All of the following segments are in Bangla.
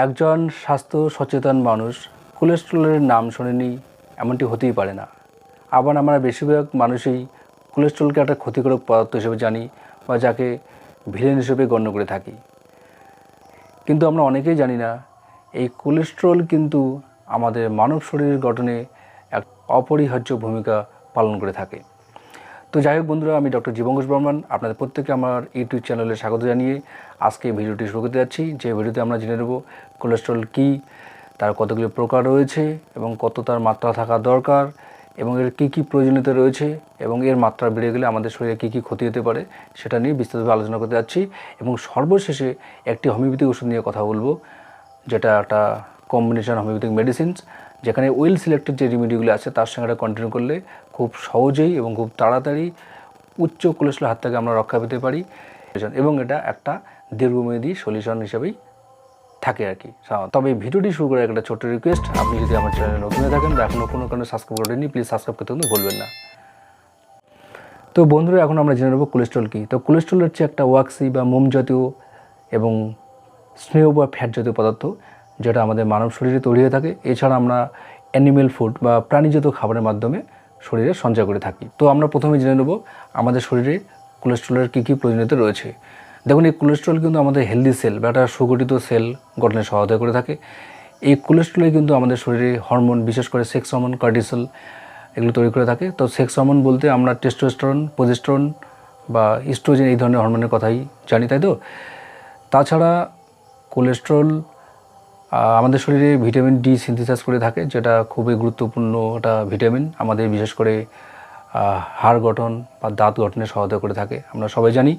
একজন স্বাস্থ্য সচেতন মানুষ কোলেস্টেরলের নাম শোনেনি এমনটি হতেই পারে না। আবার আমরা বেশিরভাগ মানুষই কোলেস্টেরলকে একটা ক্ষতিকারক পদার্থ হিসেবে জানি বা যাকে ভিলেন হিসেবে গণ্য করে থাকি। কিন্তু আমরা অনেকেই জানি না এই কোলেস্টেরল কিন্তু আমাদের মানব শরীরের গঠনে এক অপরিহার্য ভূমিকা পালন করে থাকে। তো যাই হোক বন্ধুরা, আমি ডক্টর জীবন ঘোষ বর্মন আপনাদের প্রত্যেককে আমার ইউটিউব চ্যানেলে স্বাগত জানিয়ে আজকে ভিডিওটি শুরু করতে যাচ্ছি। যে ভিডিওতে আমরা জেনে নেব কোলেস্টেরল কী, তার কতগুলো প্রকার রয়েছে এবং কত তার মাত্রা থাকা দরকার এবং এর কী কী প্রয়োজনীয়তা রয়েছে এবং এর মাত্রা বেড়ে গেলে আমাদের শরীরে কী কী ক্ষতি হতে পারে সেটা নিয়ে বিস্তারিতভাবে আলোচনা করতে যাচ্ছি। এবং সর্বশেষে একটি হোমিওপ্যাথিক ওষুধ নিয়ে কথা বলবো, যেটা একটা কম্বিনেশন হোমিওপ্যাথিক মেডিসিনস, যেখানে ওয়েল সিলেক্টেড যে রেমেডিগুলো আছে তার সঙ্গে এটা কন্টিনিউ করলে খুব সহজেই এবং খুব তাড়াতাড়ি উচ্চ কোলেস্টেরল হাত থেকে আমরা রক্ষা পেতে পারি এবং এটা একটা দীর্ঘমেয়াদী সলিউশন হিসেবেই থাকে আর কি। তবে ভিডিওটি শুরু করে একটা ছোট্ট রিকোয়েস্ট, আপনি যদি আমার চ্যানেলে নতুন হয়ে থাকেন বা এখনও কোনো কারণে সাবস্ক্রাইব করেননি, প্লিজ সাবস্ক্রাইব করতে কিন্তু ভুলবেন না। তো বন্ধুরা, এখন আমরা জেনে নেব কোলেস্টেরল কী। তো কোলেস্টেরল হচ্ছে একটা ওয়াক্সি বা মোম জাতীয় এবং স্নেহ বা ফ্যাট জাতীয় পদার্থ, যেটা আমাদের মানব শরীরে তৈরি হয়ে থাকে। এছাড়া আমরা অ্যানিমেল ফুড বা প্রাণীজাত খাবারের মাধ্যমে শরীরে সঞ্চয় করে থাকি। তো আমরা প্রথমে জেনে নেব আমাদের শরীরে কোলেস্টেরলের কী কী প্রয়োজনীয়তা রয়েছে। দেখুন, এই কোলেস্টেরল কিন্তু আমাদের হেলদি সেল বা একটা সুগঠিত সেল গঠনে সহায়তা করে থাকে। এই কোলেস্টেরল কিন্তু আমাদের শরীরে হরমোন, বিশেষ করে সেক্স হরমোন, কর্টিসল এগুলো তৈরি করে থাকে। তো সেক্স হরমোন বলতে আমরা টেস্টোস্টেরন, প্রোজেস্টেরন বা ইস্ট্রোজেন এই ধরনের হরমোনের কথাই জানি, তাই তো? তাছাড়া কোলেস্টেরল আমাদের শরীরে ভিটামিন ডি সিনথেসাইজ করে থাকে, যেটা খুবই গুরুত্বপূর্ণ একটা ভিটামিন, আমাদের বিশেষ করে হাড় গঠন বা দাঁত গঠনে সহায়তা করে থাকে, আমরা সবাই জানি।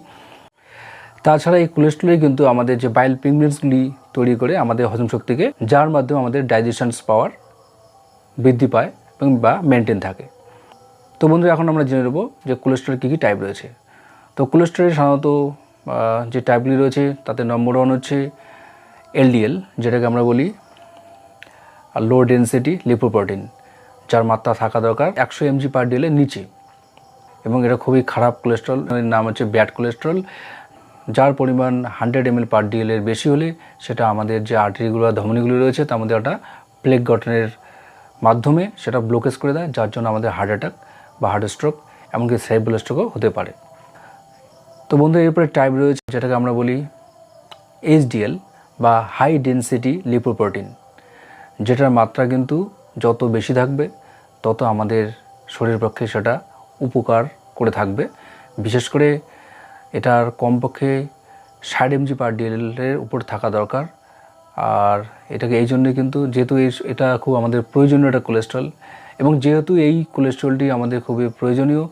তাছাড়া এই কোলেস্টেরলই কিন্তু আমাদের যে বাইল পিগমেন্টসগুলি তৈরি করে আমাদের হজম শক্তিকে, যার মাধ্যমে আমাদের ডাইজেশনস পাওয়ার বৃদ্ধি পায় এবং বা মেনটেন থাকে। তো বন্ধুরা, এখন আমরা জেনে নেব যে কোলেস্টেরল কী কী টাইপ রয়েছে। তো কোলেস্টেরল সাধারণত যে টাইপগুলি রয়েছে তাতে নম্বর 1 হচ্ছে এলডিএল, যেটাকে আমরা বলি লো ডেন্সিটি লিপোপ্রোটিন, যার মাত্রা থাকা দরকার 100 mg/dl এর নিচে, এবং এটা খুবই খারাপ কোলেস্টেরল। এর নাম হচ্ছে ব্যাড কোলেস্টেরল, যার পরিমাণ 100 ml/dl এর বেশি হলে সেটা আমাদের যে আর্টারিগুলো, ধমনীগুলো রয়েছে তার মধ্যে একটা প্লেক গঠনের মাধ্যমে সেটা ব্লকেজ করে দেয়, যার জন্য আমাদের হার্ট অ্যাটাক বা হার্ট স্ট্রোক, এমনকি সেরিব্রাল স্ট্রোকও হতে পারে। তো বন্ধু, এরপরে টাইপ রয়েছে যেটাকে আমরা বলি এইচডিএল বা হাই ডেন্সিটি লিপোপ্রোটিন, যেটার মাত্রা কিন্তু যত বেশি থাকবে তত আমাদের শরীরের পক্ষে সেটা উপকার করে থাকবে। বিশেষ করে এটার কমপক্ষে 60 mg/dl এর উপর থাকা দরকার। আর এটাকে এই জন্যই কিন্তু, যেহেতু এটা খুব আমাদের প্রয়োজনীয় একটা কোলেস্টেরল, এবং যেহেতু এই কোলেস্টেরলটি আমাদের খুবই প্রয়োজনীয়,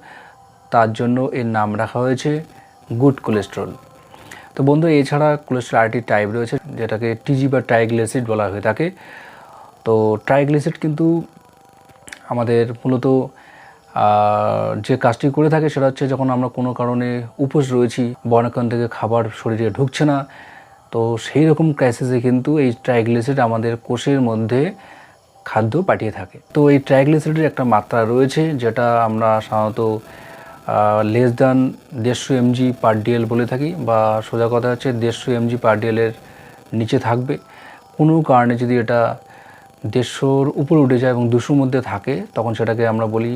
তার জন্য এর নাম রাখা হয়েছে গুড কোলেস্টেরল। তো বন্ধু, এছাড়া কোলেস্টেরল আরেকটি টাইপ রয়েছে যেটাকে টিজি বা ট্রাইগ্লিসাইড বলা হয়ে থাকে। তো ট্রাইগ্লিসাইড কিন্তু আমাদের মূলত যে কাজটি করে থাকে সেটা হচ্ছে, যখন আমরা কোনো কারণে উপোস রয়েছি বা অনেকক্ষণ থেকে খাবার শরীরে ঢুকছে না, তো সেই রকম ক্রাইসিসে কিন্তু এই ট্রাইগ্লিসাইড আমাদের কোষের মধ্যে খাদ্য পাঠিয়ে থাকে। তো এই ট্রাইগ্লিসাইডের একটা মাত্রা রয়েছে যেটা আমরা সাধারণত লেস দ্যান 150 mg/dl বলে থাকি, বা সোজা কথা হচ্ছে 150 mg/dl এর নিচে থাকবে। কোনো কারণে যদি এটা 150-র উপরে উঠে যায় এবং 200-র মধ্যে থাকে, তখন সেটাকে আমরা বলি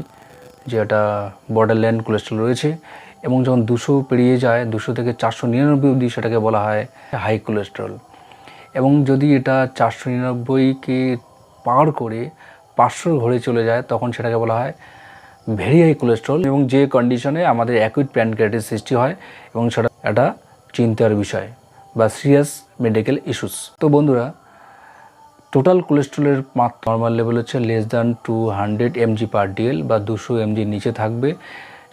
যে এটা বর্ডারলাইন কোলেস্টেরল রয়েছে। এবং যখন 200 পেরিয়ে যায়, 200 থেকে 499 অবধি, সেটাকে বলা হয় হাই কোলেস্টেরল। এবং যদি এটা 499কে পার করে 500-র ঘরে চলে যায়, তখন সেটাকে বলা হয় ভেরি হাই কোলেস্টেরল, এবং যে কন্ডিশনে আমাদের অ্যাকুইট প্যানক্রিয়াটিস সৃষ্টি হয় এবং সেটা একটা চিন্তার বিষয় বা সিরিয়াস মেডিকেল ইস্যুস। তো বন্ধুরা, টোটাল কোলেস্টেরলের মাত্রা নর্মাল লেভেল হচ্ছে লেস দ্যান 200 mg/dl বা 200 mg নিচে থাকবে।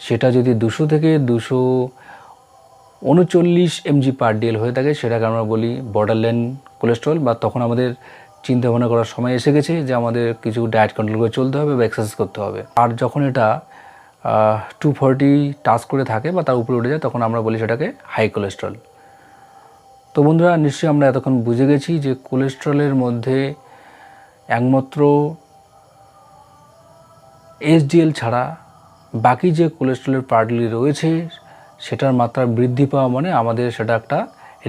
সেটা যদি 200 থেকে 239 mg/dl হয়ে থাকে, সেটাকে আমরা বলি বর্ডারলাইন কোলেস্টেরল, বা তখন আমাদের চিন্তা ভাবনা করার সময় এসে গেছে যে আমাদের কিছু ডায়েট কন্ট্রোল করে চলতে হবে বা এক্সারসাইজ করতে হবে। আর যখন এটা 240 টাচ করে থাকে বা তার উপরে উঠে যায়, তখন আমরা বলি সেটাকে হাই কোলেস্টেরল। তো বন্ধুরা, নিশ্চয়ই আমরা এতক্ষণ বুঝে গেছি যে কোলেস্টেরলের মধ্যে একমাত্র এইচডিএল ছাড়া বাকি যে কোলেস্টেরলের পার্টগুলি রয়েছে সেটার মাত্রা বৃদ্ধি পাওয়া মানে আমাদের সেটা একটা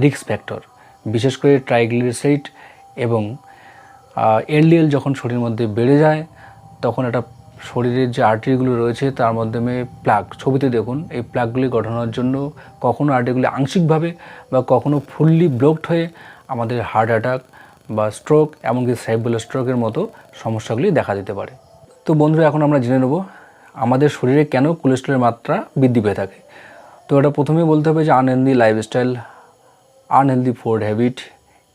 রিস্ক ফ্যাক্টর। বিশেষ করে ট্রাইগ্লিসাইড এবং এলডিএল যখন শরীরের মধ্যে বেড়ে যায় তখন একটা শরীরের যে আর্টারিগুলো রয়েছে তার মাধ্যমে প্লাগ, ছবিতে দেখুন, এই প্লাগগুলি গঠনের জন্য কখনো আর্টারিগুলি আংশিকভাবে বা কখনো ফুললি ব্লকড হয়ে আমাদের হার্ট অ্যাটাক বা স্ট্রোক, এমনকি সেরিব্রাল স্ট্রোকের মতো সমস্যাগুলি দেখা দিতে পারে। তো বন্ধুরা, এখন আমরা জেনে নেব আমাদের শরীরে কেন কোলেস্ট্রলের মাত্রা বৃদ্ধি পেয়ে থাকে। তো এটা প্রথমেই বলতে হবে যে unhealthy lifestyle, unhealthy food habit,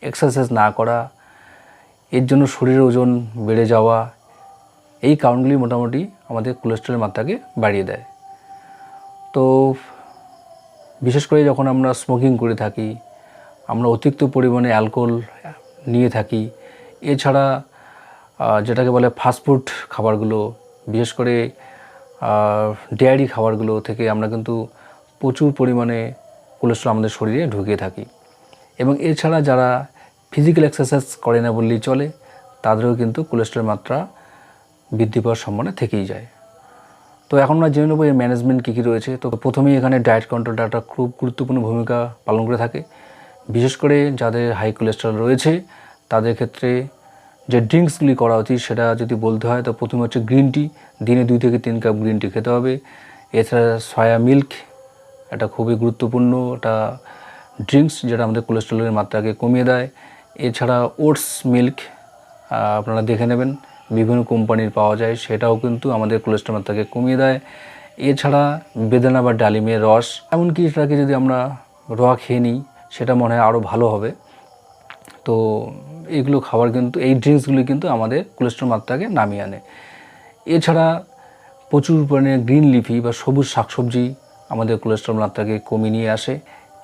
exercise না করা, এর জন্য শরীরের ওজন বেড়ে যাওয়া, এই কারণগুলি মোটামুটি আমাদের কোলেস্ট্রলের মাত্রাকে বাড়িয়ে দেয়। তো বিশেষ করে যখন আমরা স্মোকিং করে থাকি, আমরা অতিরিক্ত পরিমাণে অ্যালকোহল নিয়ে থাকি, এছাড়া যেটাকে বলে ফাস্টফুড খাবারগুলো, বিশেষ করে ডেয়ারি খাবারগুলো থেকে আমরা কিন্তু প্রচুর পরিমাণে কোলেস্ট্রল আমাদের শরীরে ঢুকিয়ে থাকি। এবং এছাড়া যারা ফিজিক্যাল এক্সারসাইজ করে না বললেই চলে, তাদেরও কিন্তু কোলেস্ট্রলের মাত্রা বৃদ্ধি পাওয়ার সম্ভাবনা থেকেই যায়। তো এখন আমরা জেনে নেব এর ম্যানেজমেন্ট কী কী রয়েছে। তো প্রথমেই এখানে ডায়েট কন্ট্রোলটা একটা খুব গুরুত্বপূর্ণ ভূমিকা পালন করে থাকে। বিশেষ করে যাদের হাই কোলেস্ট্রল রয়েছে তাদের ক্ষেত্রে যে ড্রিঙ্কসগুলি করা উচিত সেটা যদি বলতে হয় তো প্রথমে হচ্ছে গ্রিন টি, দিনে 2 থেকে 3 কাপ গ্রিন টি খেতে হবে। এছাড়া সয়া মিল্ক, এটা খুবই গুরুত্বপূর্ণ একটা ড্রিঙ্কস যেটা আমাদের কোলেস্ট্রলের মাত্রাকে কমিয়ে দেয়। এছাড়া ওটস মিল্ক আপনারা দেখে নেবেন, বিভিন্ন কোম্পানির পাওয়া যায়, সেটাও কিন্তু আমাদের কোলেস্ট্রল মাত্রাকে কমিয়ে দেয়। এছাড়া বেদানা বা ডালিমের রস, এমনকি এটাকে যদি আমরা র খেয়ে নিই সেটা মনে হয় আরও ভালো হবে। তো এইগুলো খাবার কিন্তু, এই ড্রিঙ্কসগুলি কিন্তু আমাদের কোলেস্ট্রল মাত্রাকে নামিয়ে আনে। এছাড়া প্রচুর পরিমাণে গ্রিন লিফি বা সবুজ শাকসবজি আমাদের কোলেস্ট্রল মাত্রাকে কমিয়ে নিয়ে আসে।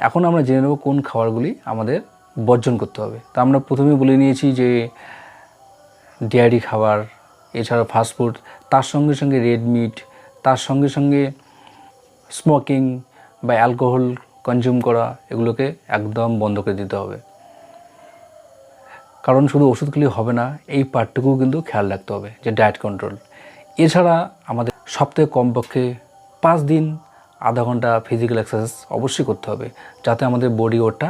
এখন আমরা জেনে নেব কোন খাবারগুলি আমাদের বর্জন করতে হবে। তা আমরা প্রথমেই বলে নিয়েছি যে ডেয়ারি খাবার, এছাড়া ফাস্টফুড, তার সঙ্গে সঙ্গে রেড মিট, তার সঙ্গে সঙ্গে স্মোকিং বা অ্যালকোহল কনজিউম করা, এগুলোকে একদম বন্ধ করে দিতে হবে। কারণ শুধু ওষুধ খেলে হবে না, এই পার্টটুকুও কিন্তু খেয়াল রাখতে হবে যে ডায়েট কন্ট্রোল। এছাড়া আমাদের সপ্তাহে কমপক্ষে 5 দিন আধা ঘন্টা ফিজিক্যাল এক্সারসাইজ অবশ্যই করতে হবে, যাতে আমাদের বডি ওয়েটটা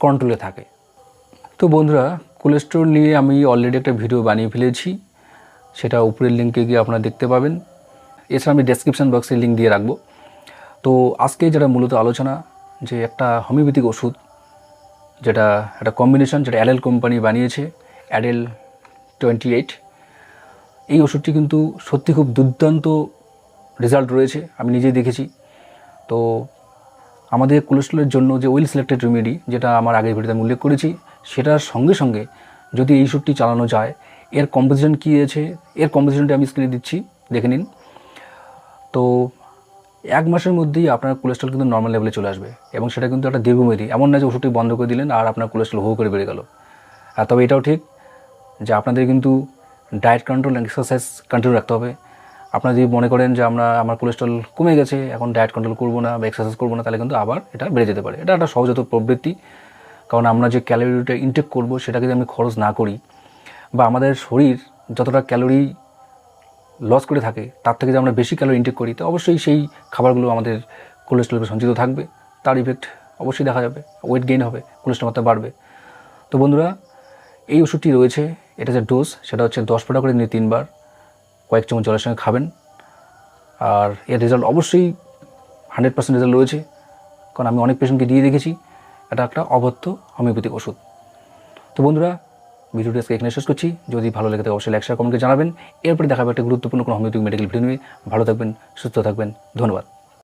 কন্ট্রোলে থাকে। তো বন্ধুরা, কোলেস্ট্রল নিয়ে আমি অলরেডি একটা ভিডিও বানিয়ে ফেলেছি, সেটা উপরের লিঙ্কে গিয়ে আপনারা দেখতে পাবেন। এছাড়া আমি ডেসক্রিপশন বক্সে লিঙ্ক দিয়ে রাখবো। তো আজকে যেটা মূলত আলোচনা, যে একটা হোমিওপ্যাথিক ওষুধ, যেটা একটা কম্বিনেশন, যেটা অ্যাডেল কোম্পানি বানিয়েছে, অ্যাডেল 28। এই ওষুধটি কিন্তু সত্যি খুব দুর্দান্ত রেজাল্ট রয়েছে, আমি নিজেই দেখেছি। তো আমাদের কোলেস্ট্রলের জন্য যে ওয়েল সিলেক্টেড রেমেডি, যেটা আমার আগের ভিডিওতে আমি উল্লেখ করেছি, সেটার সঙ্গে সঙ্গে যদি এই ওষুধটি চালানো যায়, এর কম্পোজিশন কী আছে, এর কম্পোজিশনটি আমি স্ক্রিনে দিচ্ছি, দেখে নিন। তো 1 মাসের মধ্যেই আপনার কোলেস্ট্রল কিন্তু নর্মাল লেভেলে চলে আসবে, এবং সেটা কিন্তু একটা দীর্ঘমেয়াদী, এমন না যে ওষুধটি বন্ধ করে দিলেন আর আপনার কোলেস্ট্রল হু করে বেড়ে গেল। তবে এটাও ঠিক যে আপনাদের কিন্তু ডায়েট কন্ট্রোল, এক্সারসাইজ কন্টিনিউ রাখতে হবে। আপনারা যদি মনে করেন যে আমার কোলেস্ট্রল কমে গেছে, এখন ডায়েট কন্ট্রোল করবো না বা এক্সারসাইজ করবো না, তাহলে কিন্তু আবার এটা বেড়ে যেতে পারে। এটা একটা সহজাত প্রবৃত্তি, কারণ আমরা যে ক্যালোরিটা ইনটেক করবো সেটাকে যদি আমি খরচ না করি, বা আমাদের শরীর যতটা ক্যালোরি লস করে থাকে তার থেকে যদি আমরা বেশি ক্যালোরি ইনটেক করি, তো অবশ্যই সেই খাবারগুলো আমাদের কোলেস্ট্রল সঞ্চিত থাকবে, তার ইফেক্ট অবশ্যই দেখা যাবে, ওয়েট গেইন হবে, কোলেস্ট্রল মাত্রা বাড়বে। তো বন্ধুরা, এই ওষুধটি রয়েছে, এটা যে ডোজ সেটা হচ্ছে 10 ফোঁটা করে নিয়ে 3 বার কয়েক চামচ জলের সঙ্গে খাবেন। আর এর রেজাল্ট অবশ্যই 100% রেজাল্ট রয়েছে, কারণ আমি অনেক পেশেন্টকে দিয়ে দেখেছি। এটা একটা অবত্য হোমিওপ্যাথিক ওষুধ। তো বন্ধুরা, ভিডিওটি আজকে এখানে শেষ করছি। যদি ভালো লেগে থাকে অবশ্যই লাইক শেয়ার কমেন্টে জানাবেন। এরপরে দেখাবে একটা গুরুত্বপূর্ণ কোনো হোমিওপ্যাথিক মেডিকেল ভিডিও নিয়ে। ভালো থাকবেন, সুস্থ থাকবেন, ধন্যবাদ।